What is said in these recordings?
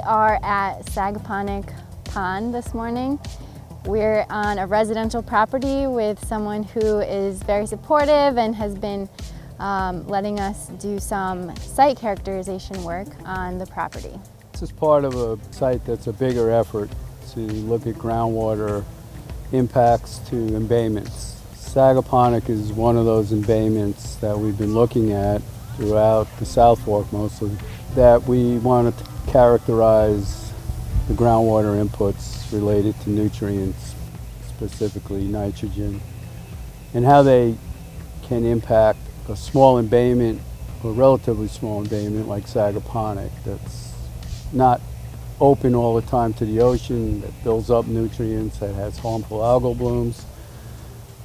are at Sagaponack Pond this morning. We're on a residential property with someone who is very supportive and has been letting us do some site characterization work on the property. This is part of a site that's a bigger effort to look at groundwater impacts to embayments. Sagaponack is one of those embayments that we've been looking at throughout the South Fork mostly, that we want to characterize the groundwater inputs related to nutrients, specifically nitrogen, and how they can impact a small embayment, or relatively small embayment like Sagaponack, that's not open all the time to the ocean, that builds up nutrients, that has harmful algal blooms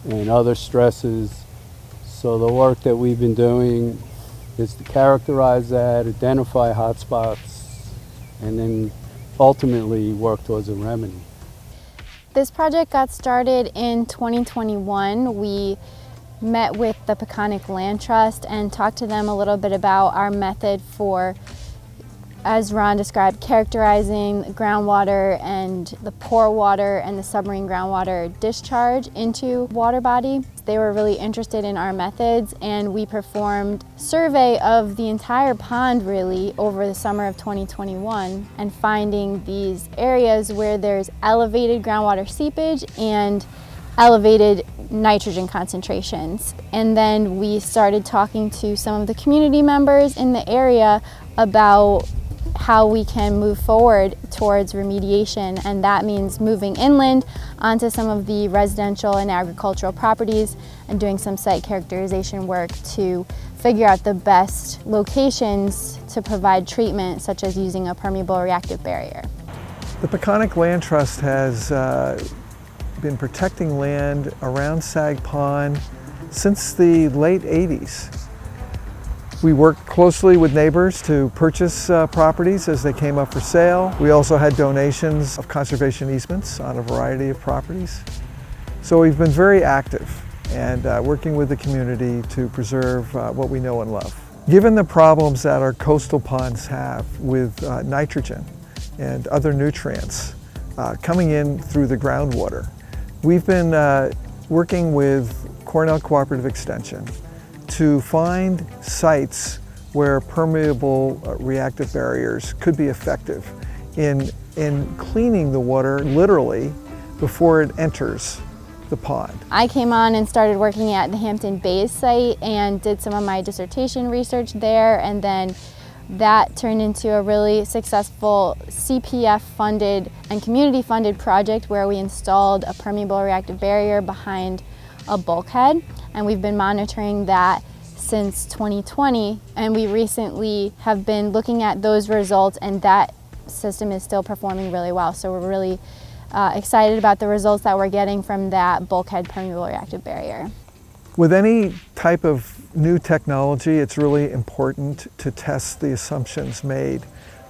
and other stresses. So the work that we've been doing is to characterize that, identify hotspots, and then ultimately work towards a remedy. This project got started in 2021. We met with the Peconic Land Trust and talked to them a little bit about our method for, as Ron described, characterizing groundwater and the pore water and the submarine groundwater discharge into water body. They were really interested in our methods, and we performed a survey of the entire pond really over the summer of 2021 and finding these areas where there's elevated groundwater seepage and elevated nitrogen concentrations. And then we started talking to some of the community members in the area about how we can move forward towards remediation, and that means moving inland onto some of the residential and agricultural properties and doing some site characterization work to figure out the best locations to provide treatment, such as using a permeable reactive barrier. The Peconic Land Trust has been protecting land around Sag Pond since the late 80s. We worked closely with neighbors to purchase properties as they came up for sale. We also had donations of conservation easements on a variety of properties. So we've been very active and working with the community to preserve what we know and love. Given the problems that our coastal ponds have with nitrogen and other nutrients coming in through the groundwater, we've been working with Cornell Cooperative Extension to find sites where permeable reactive barriers could be effective in cleaning the water literally before it enters the pond. I came on and started working at the Hampton Bays site and did some of my dissertation research there, and then that turned into a really successful CPF funded and community funded project where we installed a permeable reactive barrier behind a bulkhead, and we've been monitoring that since 2020, and we recently have been looking at those results, and that system is still performing really well. So we're really excited about the results that we're getting from that bulkhead permeable reactive barrier. With any type of new technology, it's really important to test the assumptions made,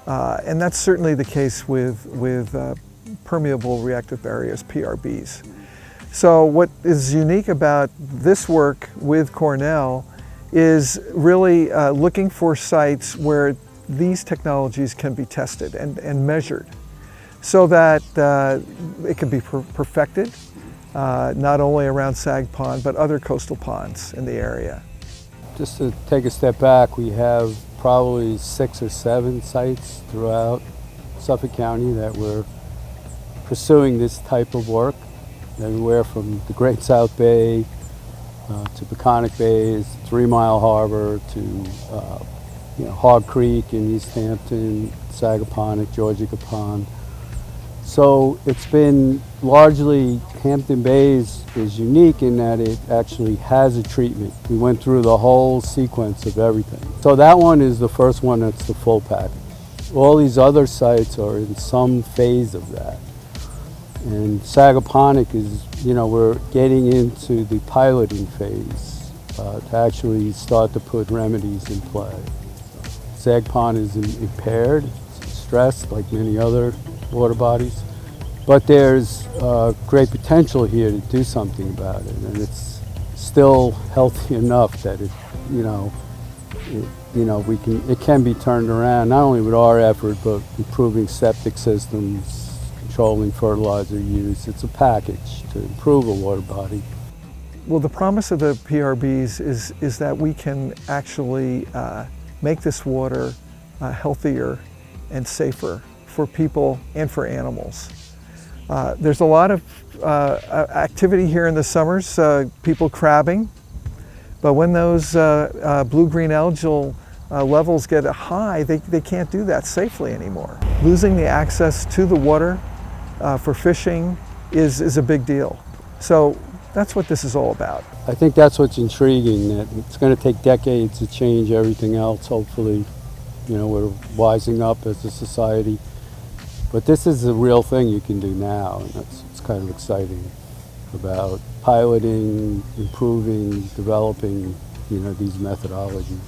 and that's certainly the case with permeable reactive barriers, PRBs. So what is unique about this work with Cornell is really looking for sites where these technologies can be tested and measured so that it can be perfected, not only around Sag Pond, but other coastal ponds in the area. Just to take a step back, we have probably 6 or 7 sites throughout Suffolk County that we're pursuing this type of work, everywhere from the Great South Bay to Peconic Bays, 3 Mile Harbor to Hog Creek in East Hampton, Sagaponack, Georgica Pond. So it's been largely, Hampton Bays is unique in that it actually has a treatment. We went through the whole sequence of everything. So that one is the first one that's the full package. All these other sites are in some phase of that. And Sagaponack is, we're getting into the piloting phase to actually start to put remedies in play. Sag Pond is impaired, it's stressed like many other water bodies, but there's great potential here to do something about it, and it's still healthy enough that it, you know, it can be turned around, not only with our effort, but improving septic systems, controlling fertilizer use. It's a package to improve a water body. Well, the promise of the PRBs is that we can actually make this water healthier and safer for people and for animals. There's a lot of activity here in the summers, people crabbing, but when those blue-green algal levels get high, they can't do that safely anymore. Losing the access to the water for fishing is a big deal. So that's what this is all about. I think that's what's intriguing, that it's going to take decades to change everything else. Hopefully, you know, we're wising up as a society. But this is a real thing you can do now, and it's kind of exciting about piloting, improving, developing, you know, these methodologies.